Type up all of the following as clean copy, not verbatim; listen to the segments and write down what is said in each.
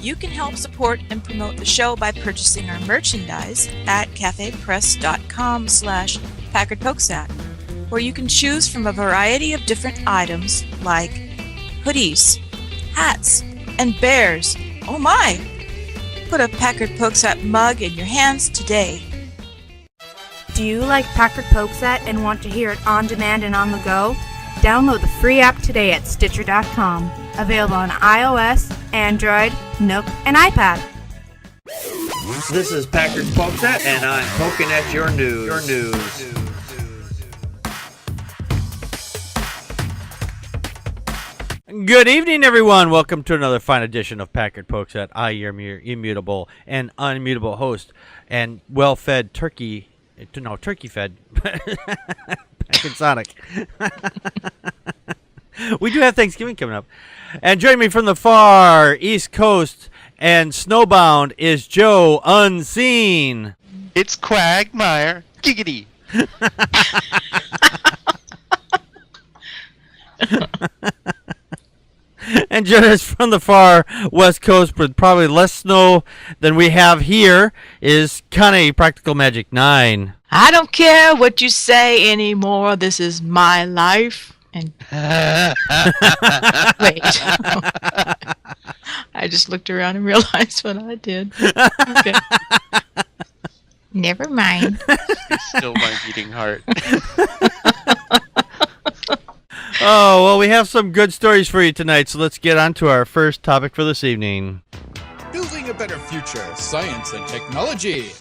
You can help support and promote the show by purchasing our merchandise at cafepress.com/Packard Pokes At, where you can choose from a variety of different items like hoodies, hats, and bears. Oh my! Put a Packard Pokes At mug in your hands today. Do you like Packard Pokes At and want to hear it on demand and on the go? Download the free app today at Stitcher.com. Available on iOS, Android, Nook, and iPad. This is Packard Pokes At, and I'm poking at your news. Good evening, everyone. Welcome to another fine edition of Packard Pokes At. I am your immutable and unmutable host and well-fed turkey fed. Packard Sonic. We do have Thanksgiving coming up. And joining me from the far East Coast and snowbound is Joe Unseen. It's Quagmire. Giggity. And joining us from the far West Coast with probably less snow than we have here is Connie Practical Magic 9. I don't care what you say anymore. This is my life. And wait. I just looked around and realized what I did. Okay. Never mind. It's still my beating heart. Oh, well, we have some good stories for you tonight, so let's get on to our first topic for this evening. Building a better future, science and technology.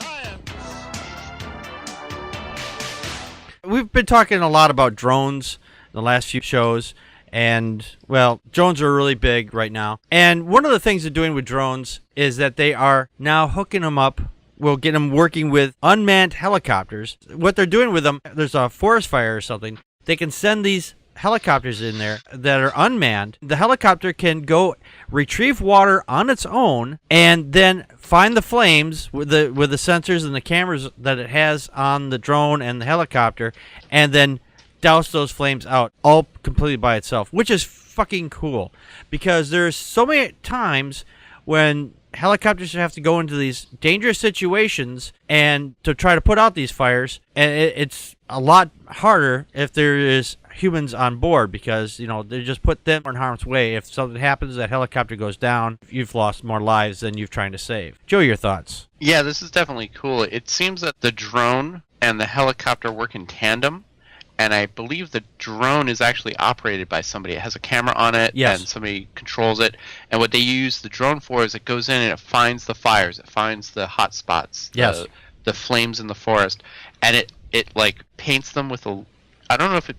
We've been talking a lot about drones in the last few shows, and, well, drones are really big right now. And one of the things they're doing with drones is that they are now hooking them up. We'll get them working with unmanned helicopters. What they're doing with them, there's a forest fire or something, they can send these helicopters in there that are unmanned. The helicopter can go retrieve water on its own and then find the flames with the sensors and the cameras that it has on the drone and the helicopter, and then douse those flames out all completely by itself, which is fucking cool, because there's so many times when helicopters have to go into these dangerous situations and to try to put out these fires, and it's a lot harder if there is humans on board, because they just put them in harm's way. If something happens, that helicopter goes down, you've lost more lives than you're trying to save. Joe, your thoughts? Yeah, this is definitely cool. It seems that the drone and the helicopter work in tandem, and I believe the drone is actually operated by somebody. It has a camera on it, yes, and somebody controls it. And what they use the drone for is it goes in and it finds the fires, it finds the hot spots, yes, the flames in the forest, and it like paints them with a, I don't know if it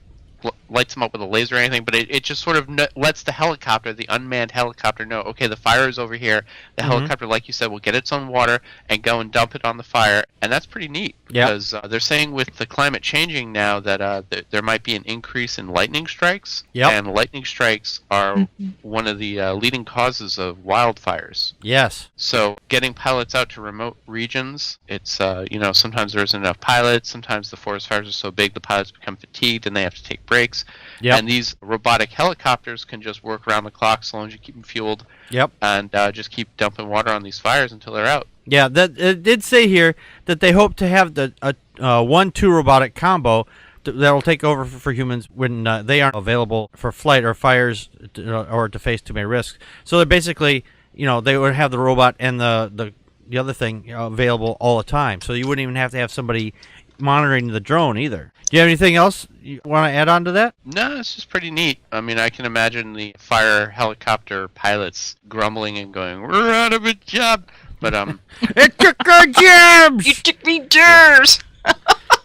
lights them up with a laser or anything, but it just sort of lets the helicopter, the unmanned helicopter, know, okay, the fire is over here. The helicopter, like you said, will get its own water and go and dump it on the fire, and that's pretty neat. Because they're saying with the climate changing now that there might be an increase in lightning strikes, and lightning strikes are one of the leading causes of wildfires. Yes. So getting pilots out to remote regions, it's sometimes there isn't enough pilots, sometimes the forest fires are so big the pilots become fatigued and they have to take breaks. And these robotic helicopters can just work around the clock so long as you keep them fueled. And just keep dumping water on these fires until they're out. Yeah, that it did say here that they hope to have the 1-2 robotic combo that will take over for humans when they aren't available for flight or fires or to face too many risks. So they're basically, they would have the robot and the other thing available all the time. So you wouldn't even have to have somebody monitoring the drone either. Do you have anything else you want to add on to that? No, it's just pretty neat. I mean, I can imagine the fire helicopter pilots grumbling and going, "We're out of a job." But it took our jobs! You took me jobs!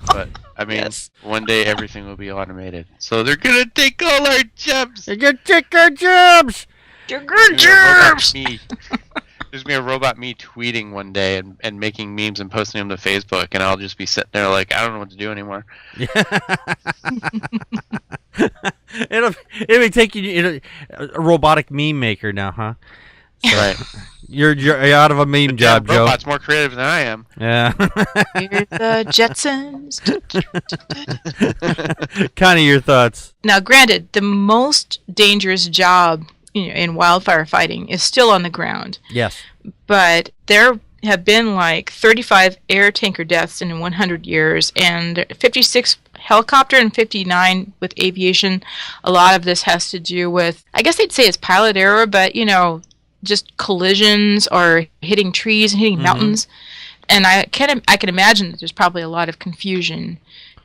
But I mean, one day everything will be automated. So they're gonna take all our jobs. They're gonna take our jobs. They're good jobs. There's gonna be a robot me tweeting one day and making memes and posting them to Facebook, and I'll just be sitting there like, I don't know what to do anymore. It'll be taking a robotic meme maker now, huh? Right. You're out of a meme job, Joe. Robot's more creative than I am. Yeah. Here's the Jetsons. Connie, your thoughts? Now, granted, the most dangerous job in wildfire fighting is still on the ground. Yes. But there have been like 35 air tanker deaths in 100 years, and 56 helicopter and 59 with aviation. A lot of this has to do with, I guess they'd say it's pilot error, but just collisions or hitting trees and hitting mountains. And I can imagine that there's probably a lot of confusion,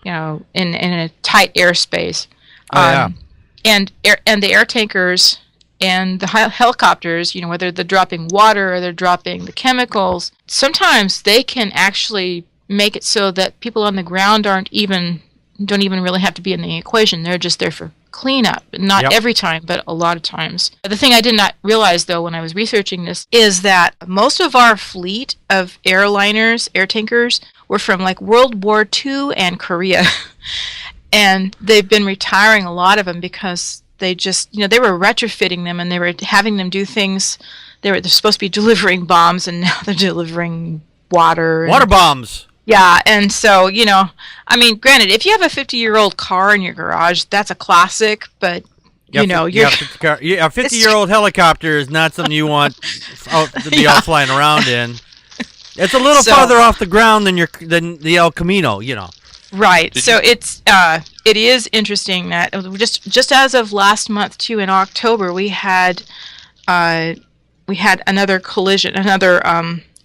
in a tight airspace. And the air tankers and the helicopters, whether they're dropping water or they're dropping the chemicals, sometimes they can actually make it so that people on the ground don't even really have to be in the equation. They're just there for cleanup. Not every time, but a lot of times. The thing I did not realize, though, when I was researching this, is that most of our fleet of airliners, air tankers, were from like World War II and Korea. And they've been retiring a lot of them because they just, they were retrofitting them and they were having them do things. They're supposed to be delivering bombs, and now they're delivering water. Water bombs. Yeah, and so, granted, if you have a 50-year-old car in your garage, that's a classic, but, you're... 50-year-old helicopter is not something you want to be all flying around in. It's a little farther off the ground than the El Camino, Right. It is interesting that just as of last month too, in October, we had another collision,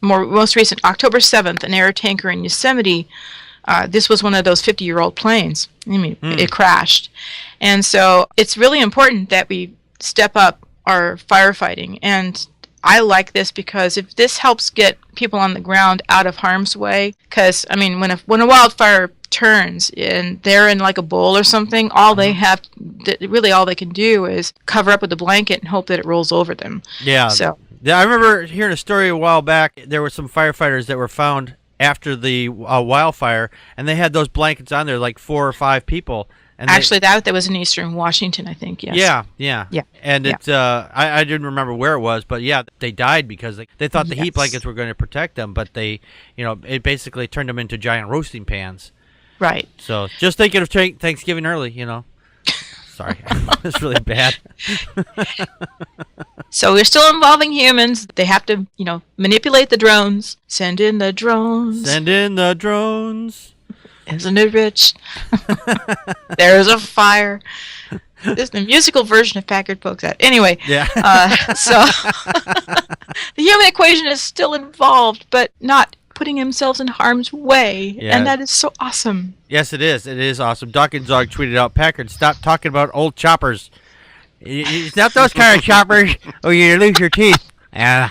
most recent October 7th, an air tanker in Yosemite. This was one of those 50-year-old planes. It crashed, and so it's really important that we step up our firefighting. And I like this because if this helps get people on the ground out of harm's way, because when a wildfire turns and they're in like a bowl or something, all they can do is cover up with a blanket and hope that it rolls over them. Yeah. So I remember hearing a story a while back. There were some firefighters that were found after the wildfire, and they had those blankets on there, like 4 or 5 people. And actually, that was in Eastern Washington, I think. Yes. Yeah. And it, I didn't remember where it was, but they died because they thought the heat blankets were going to protect them, but they, it basically turned them into giant roasting pans. Right. So just thinking of Thanksgiving early, Sorry, it's really bad. So we're still involving humans. They have to, manipulate the drones. Send in the drones. Send in the drones. Isn't it rich? There's a fire. This is the musical version of Packard Pokes At. Anyway, so the human equation is still involved, but not putting themselves in harm's way, and that is so awesome. Yes, it is. It is awesome. Dawkins tweeted out, Packard, stop talking about old choppers. It's not those kind of choppers, or you lose your teeth. Yeah.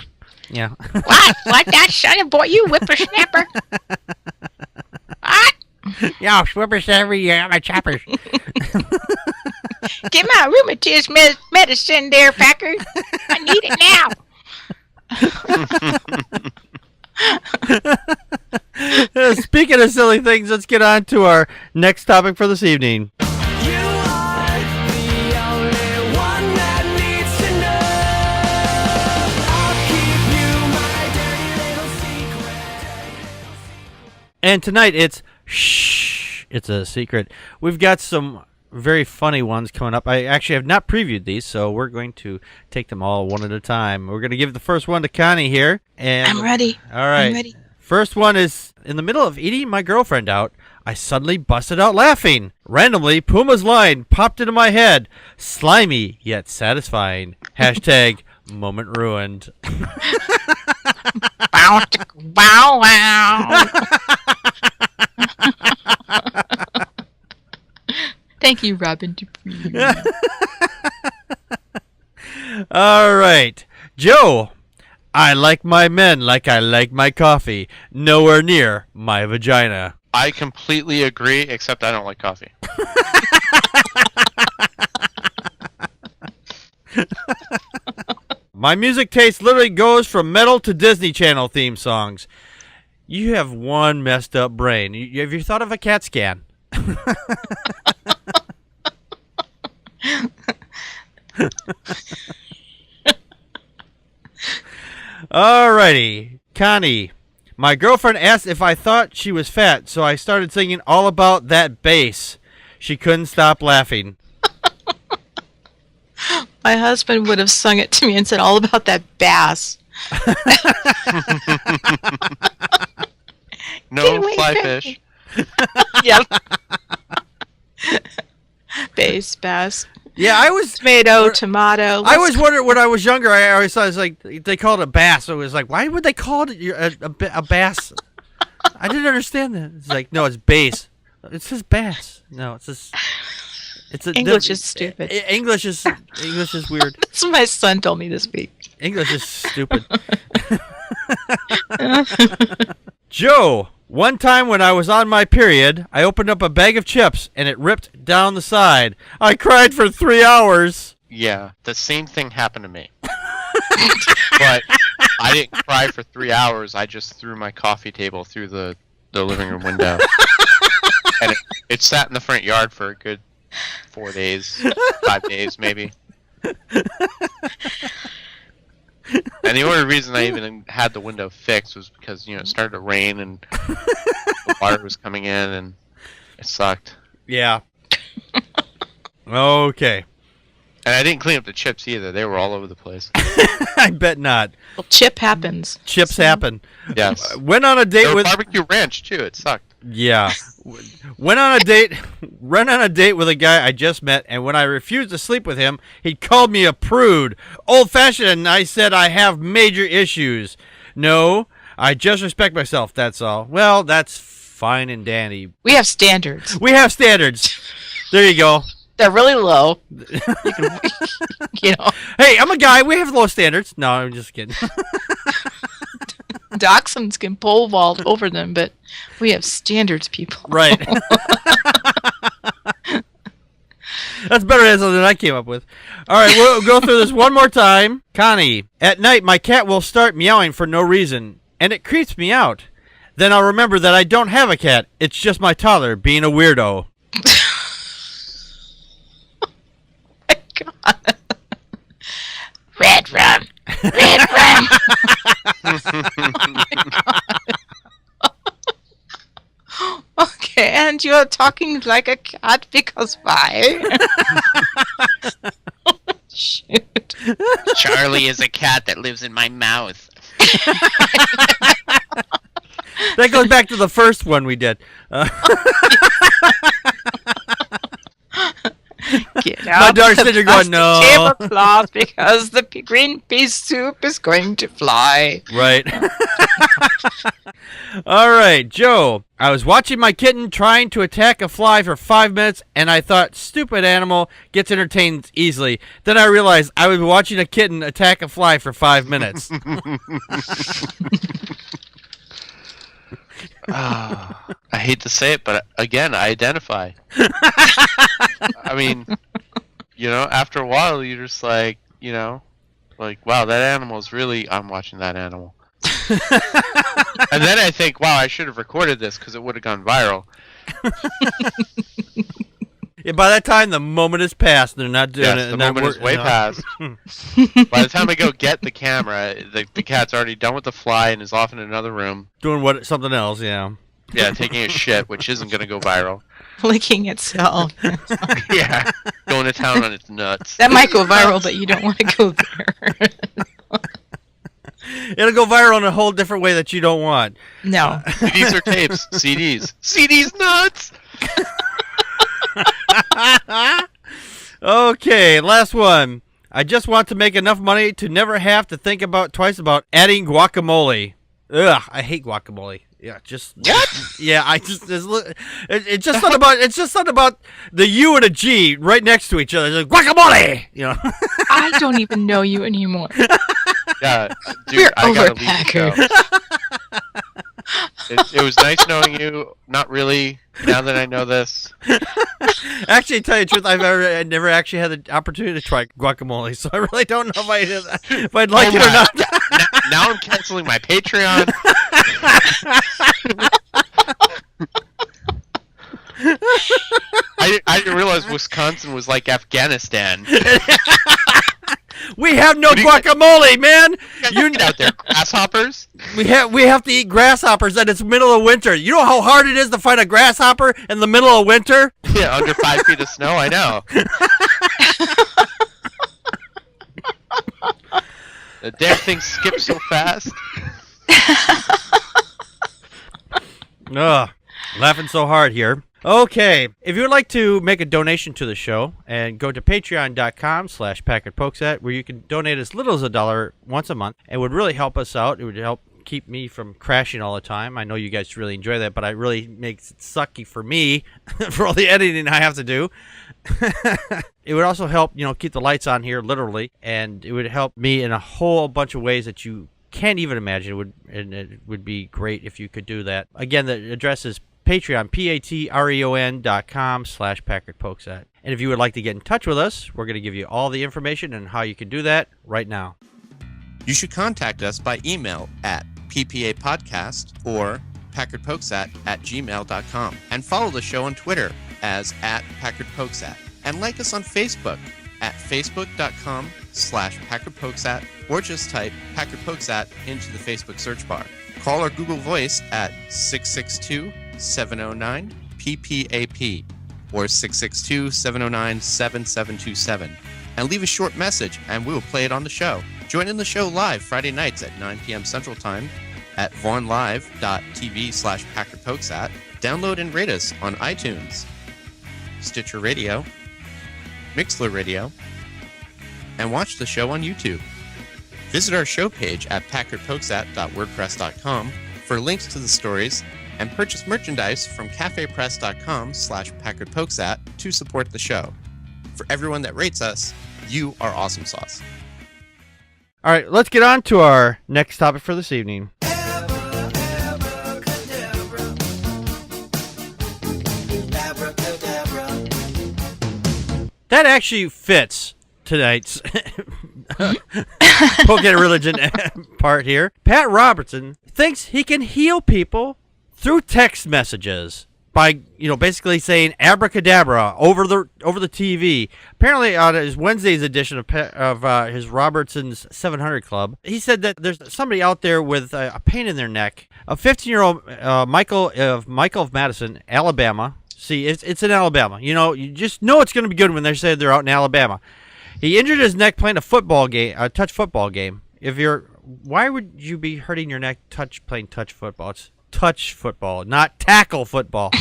What? Like that, son of boy, you whippersnapper? What? Yeah, whippersnapper, yeah, my choppers. Get my rheumatism medicine there, Packard. I need it now. Speaking of silly things, let's get on to our next topic for this evening. And tonight it's a secret. We've got some very funny ones coming up. I actually have not previewed these, so we're going to take them all one at a time. We're going to give the first one to Connie here. And I'm ready. All right. I'm ready. First one is, in the middle of eating my girlfriend out, I suddenly busted out laughing. Randomly, Puma's line popped into my head. Slimy, yet satisfying. Hashtag moment ruined. Bow, wow, wow. Thank you, Robin Dupree. All right. Joe, I like my men like I like my coffee. Nowhere near my vagina. I completely agree, except I don't like coffee. My music taste literally goes from metal to Disney Channel theme songs. You have one messed up brain. Have you thought of a CAT scan? Alrighty. Connie, my girlfriend asked if I thought she was fat, so I started singing All About That Bass. She couldn't stop laughing. My husband would have sung it to me and said all about that bass. No fly fish. Yep. Bass. Yeah, I was tomato. I always wondered when I was younger. I always thought it was like they called it a bass. So it was like, why would they call it a bass? I didn't understand that. It's like, no, it's bass. It says bass. No, it's English is stupid. English is weird. That's what my son told me this week. English is stupid. Joe, one time when I was on my period, I opened up a bag of chips and it ripped down the side. I cried for 3 hours. Yeah, the same thing happened to me. But I didn't cry for 3 hours. I just threw my coffee table through the living room window. And it sat in the front yard for a good 4 days, 5 days maybe. And the only reason I even had the window fixed was because, it started to rain and the water was coming in and it sucked. Yeah. Okay. And I didn't clean up the chips either. They were all over the place. I bet not. Well, chip happens. Chips happen. Yes. Went on a date with barbecue ranch too. It sucked. Yeah. Went on a date with a guy I just met, and when I refused to sleep with him, he called me a prude, old-fashioned, and I said I have major issues. No, I just respect myself, that's all. Well, that's fine and dandy. We have standards. We have standards. There you go. They're really low. Hey, I'm a guy. We have low standards. No, I'm just kidding. Dachshunds can pole vault over them, but we have standards, people. Right. That's better answer than I came up with. All right, we'll go through this one more time. Connie, at night, my cat will start meowing for no reason, and it creeps me out. Then I'll remember that I don't have a cat. It's just my toddler being a weirdo. My God. Red rum. Red rum. Okay, and you're talking like a cat because why? Shoot. Charlie is a cat that lives in my mouth. That goes back to the first one we did. Get My daughter's sitting there going, no. Tablecloth because the green pea soup is going to fly. Right. All right, Joe. I was watching my kitten trying to attack a fly for 5 minutes, and I thought, stupid animal gets entertained easily. Then I realized I was watching a kitten attack a fly for 5 minutes. I hate to say it, but again, I identify. I mean, after a while, you're just like, wow, that animal is really, I'm watching that animal. And then I think, wow, I should have recorded this because it would have gone viral. Yeah, by that time, the moment is past. They're not doing it. The moment is way past. By the time I go get the camera, the cat's already done with the fly and is off in another room. Doing something else, yeah. Yeah, taking a shit, which isn't going to go viral. Licking itself. Yeah, going to town on its nuts. That might go viral, but you don't want to go there. It'll go viral in a whole different way that you don't want. No. CDs or tapes? CDs. CDs nuts! Okay, last one. I just want to make enough money to never have to think twice about adding guacamole. Ugh, I hate guacamole. Yeah, what? Yeah, it's just something about the U and a G right next to each other. It's like, guacamole. I don't even know you anymore. Yeah, dude, We're I over, gotta leave Packard. the show. It was nice knowing you. Not really. Now that I know this. Actually, to tell you the truth, I never actually had the opportunity to try guacamole, so I really don't know if I'd like it or not. Now I'm canceling my Patreon. I didn't realize Wisconsin was like Afghanistan. We have no guacamole, man. You get out there, grasshoppers. We have to eat grasshoppers, and it's middle of winter. You know how hard it is to find a grasshopper in the middle of winter? Yeah, under 5 feet of snow. I know. The damn thing skips so fast. Ugh, laughing so hard here. Okay, if you would like to make a donation to the show, and go to patreon.com/Packard Pokes At, where you can donate as little as $1 once a month. It would really help us out. It would help keep me from crashing all the time. I know you guys really enjoy that, but it really makes it sucky for me for all the editing I have to do. It would also help, keep the lights on here, literally, and it would help me in a whole bunch of ways that you can't even imagine. It would be great if you could do that. Again, the address is Patreon, patreon.com/Packard Pokes At. And if you would like to get in touch with us, we're going to give you all the information and how you can do that right now. You should contact us by email at ppapodcast or packardpokesat@gmail.com, and follow the show on Twitter as @PackardPokesAt, and like us on Facebook at facebook.com/PackardPokesAt, or just type Packard Pokesat into the Facebook search bar. Call our Google Voice at 662-709-PPAP or 662-709-7727, and leave a short message and we will play it on the show. Join in the show live Friday nights at 9 p.m. Central Time at vaughnlive.tv/PackardPokesAt. Download and rate us on iTunes, Stitcher Radio, Mixler Radio, and watch the show on YouTube. Visit our show page at packardpokesat.wordpress.com for links to the stories, and purchase merchandise from cafepress.com/PackardPokesAt to support the show. For everyone that rates us, you are awesome sauce. All right, let's get on to our next topic for this evening. That actually fits tonight's Poke At Religion part here. Pat Robertson thinks he can heal people through text messages by, basically saying abracadabra over the TV. Apparently, on his Wednesday's edition of his Robertsons 700 Club, he said that there's somebody out there with a pain in their neck. A 15-year-old Michael of Madison, Alabama. See, it's in Alabama. You just know it's going to be good when they say they're out in Alabama. He injured his neck playing a touch football game. Why would you be hurting your neck playing touch football? It's touch football, not tackle football.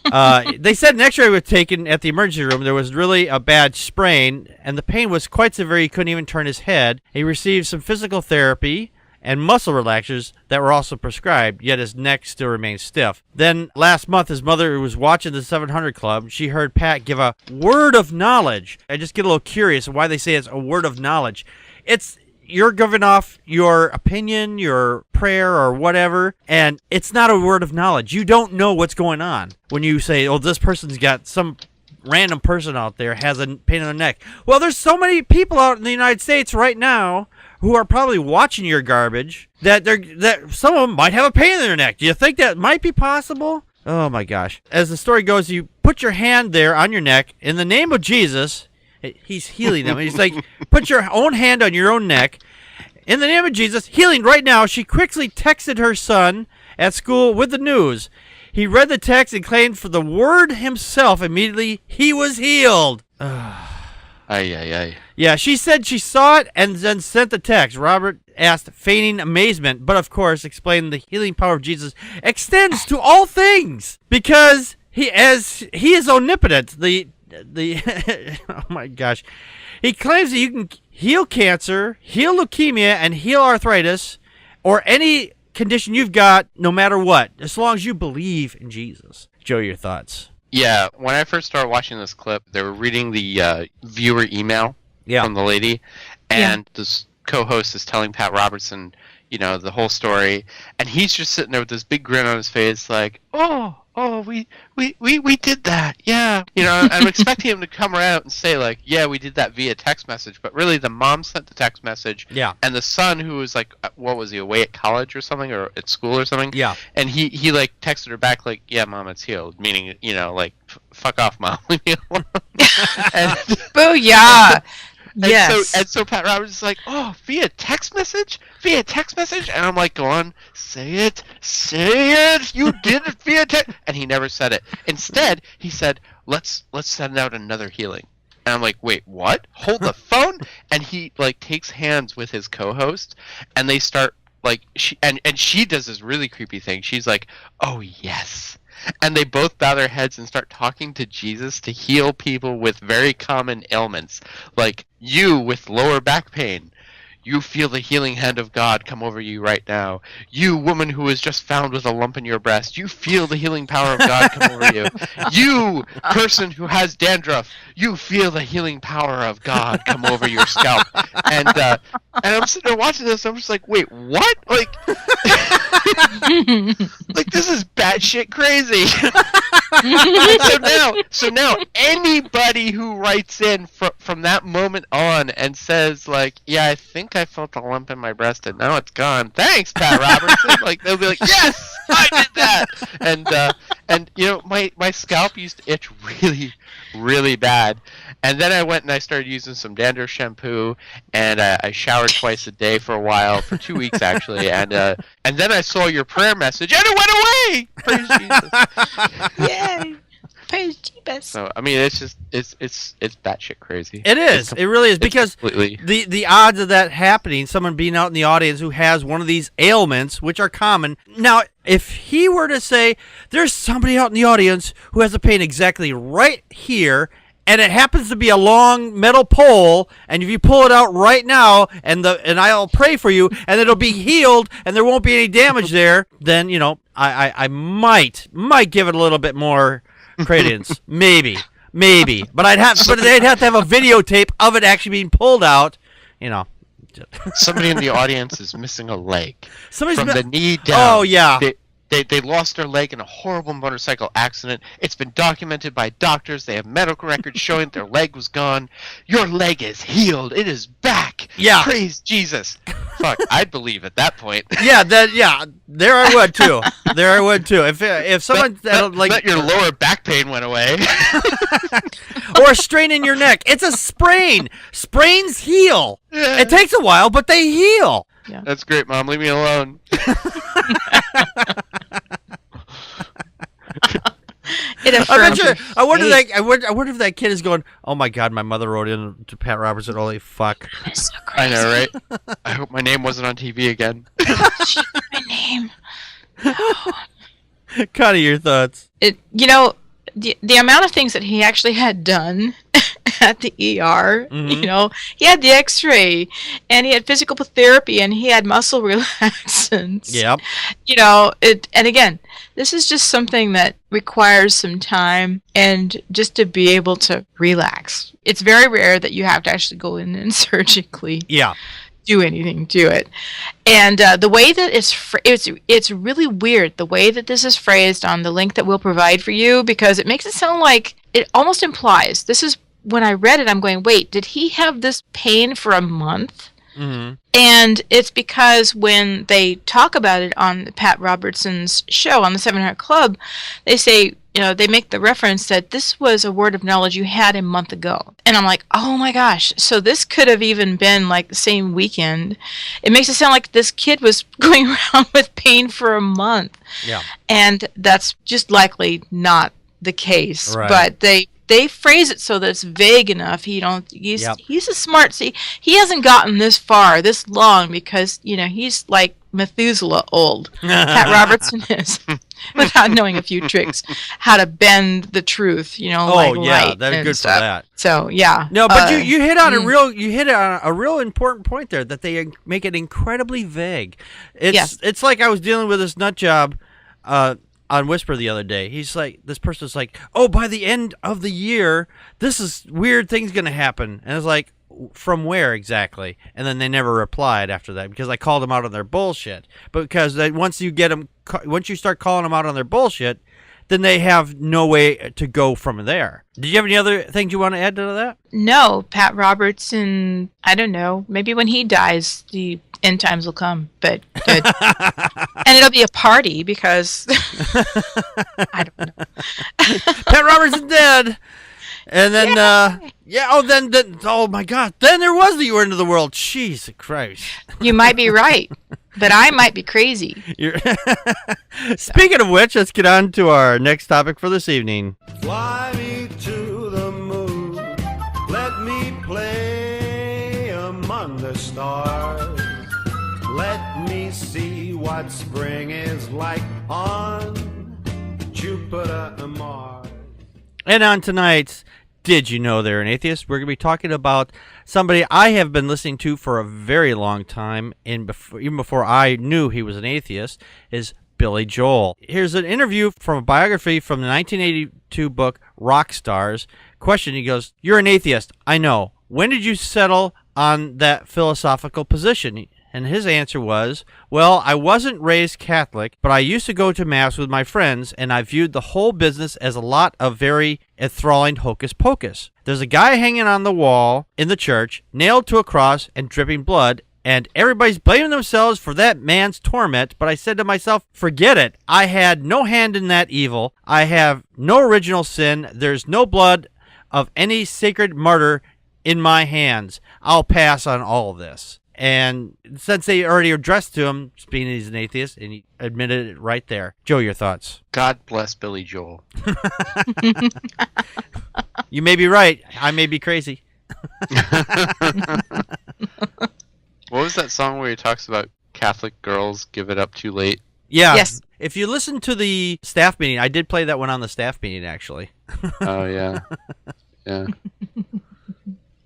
They said an x-ray was taken at the emergency room. There was really a bad sprain, and the pain was quite severe. He couldn't even turn his head. He received some physical therapy and muscle relaxers that were also prescribed, yet his neck still remains stiff. Then last month, his mother was watching the 700 Club. She heard Pat give a word of knowledge. I just get a little curious why they say it's a word of knowledge. You're giving off your opinion, your prayer, or whatever, and it's not a word of knowledge. You don't know what's going on when you say, this person's got some random person out there has a pain in their neck. Well, there's so many people out in the United States right now who are probably watching your garbage that some of them might have a pain in their neck. Do you think that might be possible? Oh my gosh. As the story goes, you put your hand there on your neck in the name of Jesus. He's healing them. He's like, put your own hand on your own neck. In the name of Jesus, healing right now. She quickly texted her son at school with the news. He read the text and claimed for the word himself immediately he was healed. Yeah, she said she saw it and then sent the text. Robert asked, feigning amazement, but of course explained the healing power of Jesus extends to all things because he is omnipotent. Oh my gosh. He claims that you can heal cancer, heal leukemia, and heal arthritis, or any condition you've got, no matter what, as long as you believe in Jesus. Joe, your thoughts? Yeah, when I first started watching this clip, they were reading the viewer email from the lady, and this co-host is telling Pat Robertson, the whole story, and he's just sitting there with this big grin on his face, like, we did that, yeah. I'm expecting him to come around and say, like, yeah, we did that via text message, but really the mom sent the text message, and the son, who was like, what was he, away at college or something, or at school or something, and he like texted her back, like, yeah, mom, it's healed, meaning, like, fuck off, mom. Booyah! Yes. And so Pat Roberts is like, via text message? And I'm like, go on, say it, you did it via text. And he never said it. Instead, he said, let's send out another healing. And I'm like, wait, what? Hold the phone? And he like takes hands with his co-host, and they start like she does this really creepy thing. She's like, oh yes. And they both bow their heads and start talking to Jesus to heal people with very common ailments. Like, you with lower back pain, you feel the healing hand of God come over you right now. You, woman who was just found with a lump in your breast, you feel the healing power of God come over you. You, person who has dandruff, you feel the healing power of God come over your scalp. And I'm sitting there watching this, I'm just like, wait, what? Like, like this is batshit crazy. so now anybody who writes in from that moment on and says like, yeah, I think I felt a lump in my breast and now it's gone. Thanks, Pat Robertson. Like they'll be like, yes, I did that. And you know, my scalp used to itch really, really bad. And then I went and I started using some dandruff shampoo, and I showered twice a day for a while, for 2 weeks actually, and then I saw your prayer message, and it went away. Praise Jesus! Yay! Praise Jesus! So I mean, it's just it's batshit crazy. It is. It really is, because completely... the odds of that happening, someone being out in the audience who has one of these ailments, which are common. Now, if he were to say, there's somebody out in the audience who has a pain exactly right here, and it happens to be a long metal pole, and if you pull it out right now, and I'll pray for you, and it'll be healed, and there won't be any damage there, then, you know, I might give it a little bit more credence. Maybe. But they'd have to have a videotape of it actually being pulled out, you know. Somebody in the audience is missing a leg. From the knee down. Oh, yeah. They lost their leg in a horrible motorcycle accident. It's been documented by doctors. They have medical records showing that their leg was gone. Your leg is healed. It is back. Yeah. Praise Jesus. Fuck, I'd believe at that point. Yeah, there I would too. If someone bet your lower back pain went away. Or a strain in your neck. It's a sprain. Sprains heal. Yeah. It takes a while, but they heal. Yeah. That's great, Mom. Leave me alone. I wonder if that kid is going, oh my God, my mother wrote in to Pat Robertson. Holy fuck. That's so I crazy. know, right? I hope my name wasn't on TV again. She knew my name. No. Connie, your thoughts? You know, the amount of things that he actually had done at the ER, you know, he had the X-ray, and he had physical therapy, and he had muscle relaxants. Yep. You know, and again, this is just something that requires some time and just to be able to relax. It's very rare that you have to actually go in and surgically do anything to it. And the way that it's really weird, the way that this is phrased on the link that we'll provide for you, because it makes it sound like, it almost implies, this is, when I read it, I'm going, wait, did he have this pain for a month? Mm-hmm. And it's because when they talk about it on Pat Robertson's show on the 700 Club, they say, you know, they make the reference that this was a word of knowledge you had a month ago. And I'm like, oh my gosh, so this could have even been like the same weekend. It makes it sound like this kid was going around with pain for a month. Yeah. And that's just likely not the case. Right. But they phrase it so that it's vague enough. He's a smart. See, he hasn't gotten this far, this long, because you know he's like Methuselah old. Pat Robertson is, without knowing a few tricks, how to bend the truth. You know, light that's good stuff. for that. So yeah. No, but you hit on a real important point there, that they make it incredibly vague. It's like I was dealing with this nut job on Whisper the other day. He's like, this person's like, oh, by the end of the year, this is weird thing's going to happen. And it's like, from where exactly? And then they never replied after that, because I called them out on their bullshit. But because once you start calling them out on their bullshit, then they have no way to go from there. Did you have any other things you want to add to that? No, Pat Robertson, I don't know. Maybe when he dies, the end times will come. But and it'll be a party, because I don't know. Pat Robertson dead. And then, oh my God, then there was the end of the world. Jesus Christ. You might be right, but I might be crazy. Speaking of which, let's get on to our next topic for this evening. Fly me to the moon. what spring is like on Jupiter and Mars. And on tonight's Did You Know They're an Atheist, we're going to be talking about somebody I have been listening to for a very long time, and even before I knew he was an atheist, is Billy Joel. Here's an interview from a biography from the 1982 book Rock Stars. Question, he goes, "You're an atheist, I know. When did you settle on that philosophical position?" And his answer was, "Well, I wasn't raised Catholic, but I used to go to Mass with my friends, and I viewed the whole business as a lot of very enthralling hocus pocus. There's a guy hanging on the wall in the church, nailed to a cross and dripping blood, and everybody's blaming themselves for that man's torment, but I said to myself, forget it. I had no hand in that evil. I have no original sin. There's no blood of any sacred martyr in my hands. I'll pass on all of this." And since they already addressed to him, being he's an atheist, and he admitted it right there. Joe, your thoughts? God bless Billy Joel. You may be right. I may be crazy. What was that song where he talks about Catholic girls give it up too late? Yeah. Yes. If you listen to the staff meeting, I did play that one on the staff meeting, actually. Oh, yeah. Yeah.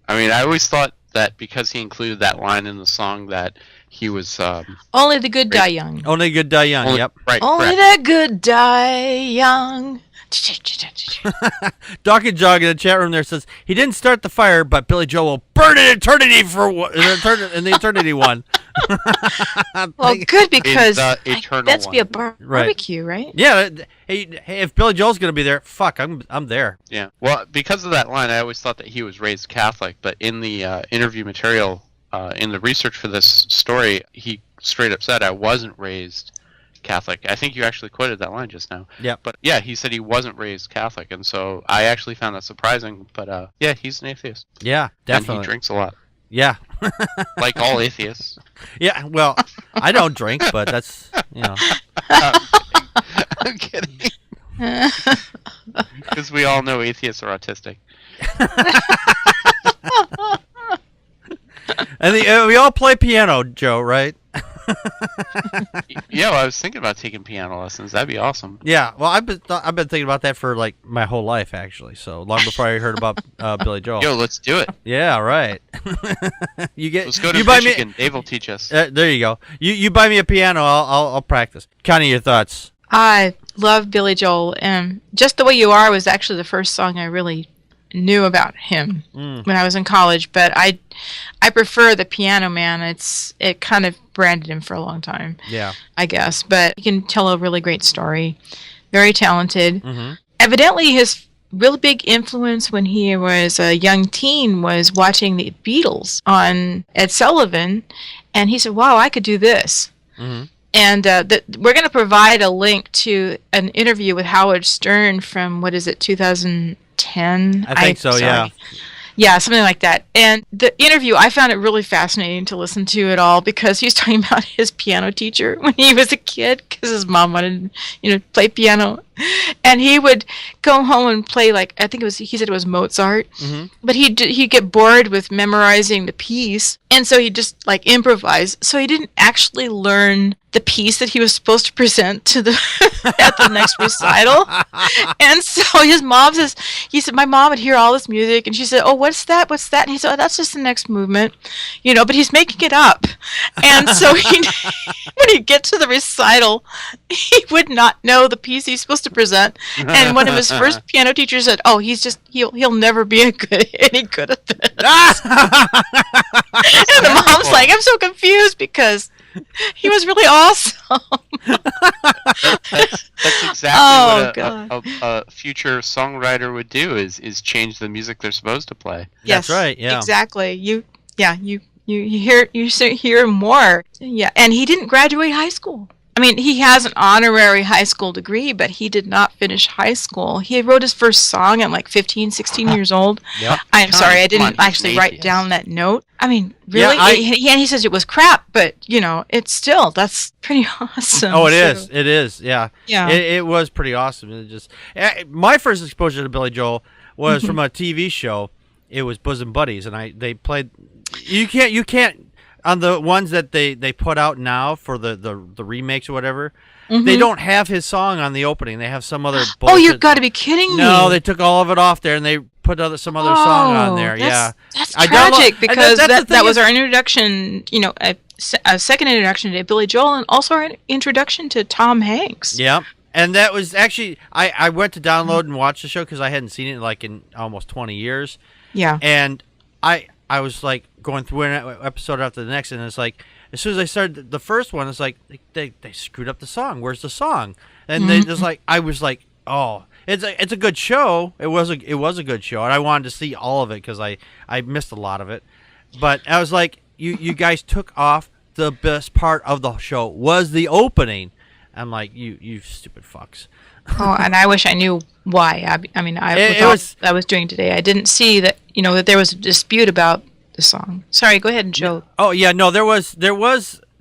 I mean, I always thought that because he included that line in the song that he was... Only the good die young. Only good die young, yep. Right, Only correct. the good die young. Doc and Jog in the chat room there says, he didn't start the fire, but Billy Joel will burn in eternity in the eternity one. Well, good, because the eternal that's one. be a barbecue, right? Yeah, hey, if Billy Joel's going to be there, fuck, I'm there. Yeah. Well, because of that line, I always thought that he was raised Catholic, but in the interview material, in the research for this story, he straight up said, I wasn't raised Catholic. I think you actually quoted that line just now. Yeah. But yeah, he said he wasn't raised Catholic, and so I actually found that surprising, but yeah, he's an atheist. Yeah, definitely. And he drinks a lot. Yeah. Like all atheists. Yeah, well, I don't drink, but that's, I'm kidding. Because we all know atheists are autistic. And we all play piano, Joe, right? Yeah, well, I was thinking about taking piano lessons. That'd be awesome. Yeah, well, I've been thinking about that for like my whole life, actually. So long before I heard about Billy Joel. Yo, let's do it. Yeah, right. Let's go to you Michigan. Dave will teach us. There you go. You buy me a piano, I'll practice. Connie, your thoughts? I love Billy Joel, and Just the Way You Are was actually the first song I really knew about him when I was in college, but I prefer the Piano Man. It kind of branded him for a long time. Yeah, I guess, but he can tell a really great story. Very talented. Mm-hmm. Evidently, his real big influence when he was a young teen was watching the Beatles on Ed Sullivan, and he said, "Wow, I could do this." Mm-hmm. And we're going to provide a link to an interview with Howard Stern from, 2010? I think so, yeah. Yeah, something like that. And the interview, I found it really fascinating to listen to it all, because he was talking about his piano teacher when he was a kid, because his mom wanted to, play piano. And he would go home and play, like, he said it was Mozart. Mm-hmm. But he'd get bored with memorizing the piece. And so he'd just, improvise. So he didn't actually learn the piece that he was supposed to present to at the next recital. And so his mom he said, my mom would hear all this music, and she said, "Oh, what's that? What's that?" And he said, "Oh, that's just the next movement." But he's making it up. And so when he'd get to the recital, he would not know the piece he's supposed to present. And one of his first piano teachers said, "Oh, he'll never be any good at this." And the mom's like, "I'm so confused, because he was really awesome." That's exactly what a future songwriter would do, is change the music they're supposed to play. Yes, that's right. Yeah, exactly. You hear more. Yeah, and he didn't graduate high school. I mean, he has an honorary high school degree, but he did not finish high school. He wrote his first song at 15, 16 years old. Yep. I'm sorry, I didn't actually write down that note. I mean, really? Yeah, he says it was crap, but, it's that's pretty awesome. Oh, it is. It is, yeah. Yeah. It was pretty awesome. My first exposure to Billy Joel was from a TV show. It was Bosom Buddies, and they played... You can't... on the ones that they put out now for the remakes or whatever, Mm-hmm. they don't have his song on the opening. They have some other bullshit. Oh, you've got to be kidding me. No, they took all of it off there and they put some other song on there. That's tragic because that was our introduction, a second introduction to Billy Joel and also our introduction to Tom Hanks. Yep. And that was actually, I went to download and watch the show because I hadn't seen it like in almost 20 years. Yeah. And I was like going through an episode after the next, and it's like, as soon as I started the first one, it's like they screwed up the song. Where's the song? And they just like, I was like, oh, it's a good show. It was a good show, and I wanted to see all of it because I missed a lot of it. But I was like, you guys took off the best part of the show was the opening. I'm like, you stupid fucks. Oh, and I wish I knew why. I was doing today. I didn't see that that there was a dispute about the song. Sorry, go ahead and Joe. Oh yeah, no, there was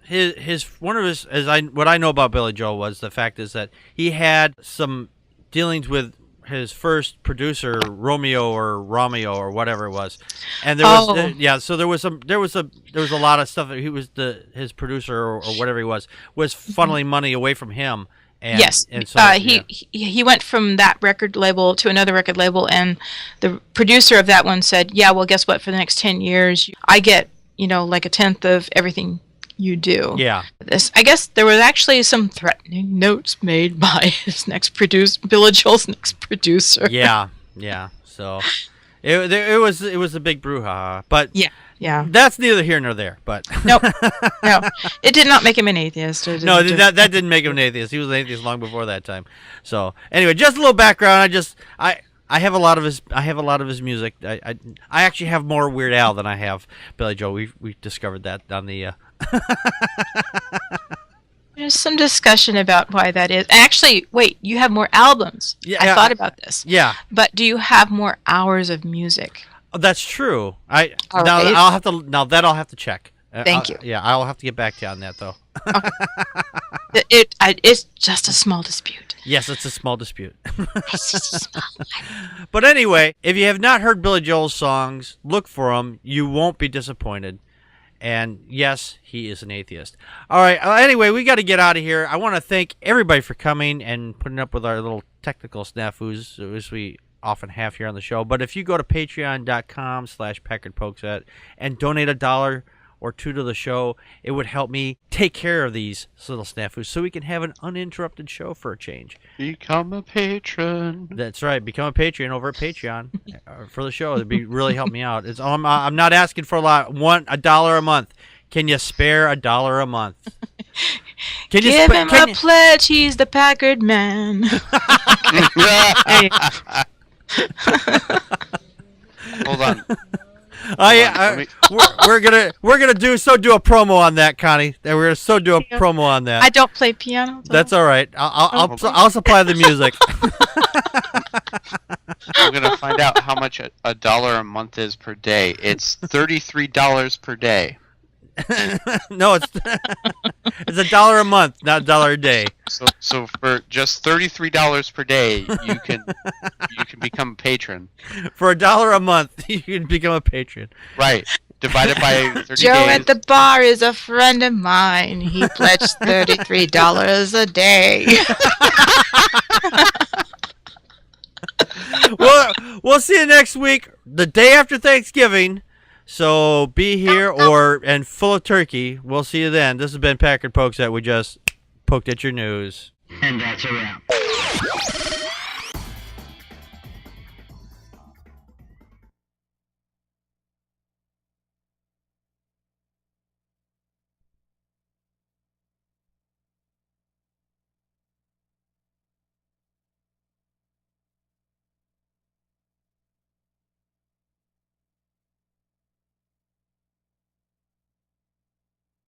his one of his what I know about Billy Joel was the fact is that he had some dealings with his first producer Romeo or whatever it was, and there was so there was a lot of stuff that he was his producer or whatever he was funneling money away from him. And, yes, and so, he went from that record label to another record label, and the producer of that one said, "Yeah, well, guess what? For the next 10 years, I get like a tenth of everything you do." Yeah. I guess there was actually some threatening notes made by his next Billy Joel's next producer. Yeah. So it was a big brouhaha, but yeah. That's neither here nor there, but no, it did not make him an atheist. No, that didn't make him an atheist. He was an atheist long before that time. So anyway, just a little background. I have a lot of his music. I actually have more Weird Al than I have Billy Joel. We discovered that on the. There's some discussion about why that is. Actually, wait, you have more albums. Yeah, I thought about this. Yeah, but do you have more hours of music? Oh, that's true. I'll have to check. Thank you. Yeah, I'll have to get back to you on that though. Okay. It's just a small dispute. Yes, it's a small dispute. But anyway, if you have not heard Billy Joel's songs, look for them. You won't be disappointed. And yes, he is an atheist. All right. Anyway, we got to get out of here. I want to thank everybody for coming and putting up with our little technical snafus as we often have here on the show. But if you go to patreon.com/Packard Pokes At and donate $1 or $2 to the show, it would help me take care of these little snafus so we can have an uninterrupted show for a change. Become a patron. That's right. Become a patron over at Patreon for the show. It'd be really help me out. I'm not asking for a lot. $1 a month. Can you spare $1 a month? Give him a pledge. He's the Packard man. Hold on. We're gonna do a promo on that, Connie. We're gonna do a promo on that. I don't play piano. That's all right. I'll supply the music. I'm gonna find out how much $1 a month is per day. It's $33 per day. No, it's $1 a month, not $1 a day. So for just $33 per day, you can become a patron. For $1 a month, you can become a patron. Right. Divided by 30 Joe days. at the bar is a friend of mine. He pledged $33 a day. We'll see you next week, the day after Thanksgiving. So be here and full of turkey. We'll see you then. This has been Packard Pokes At. We just poked at your news. And that's a wrap.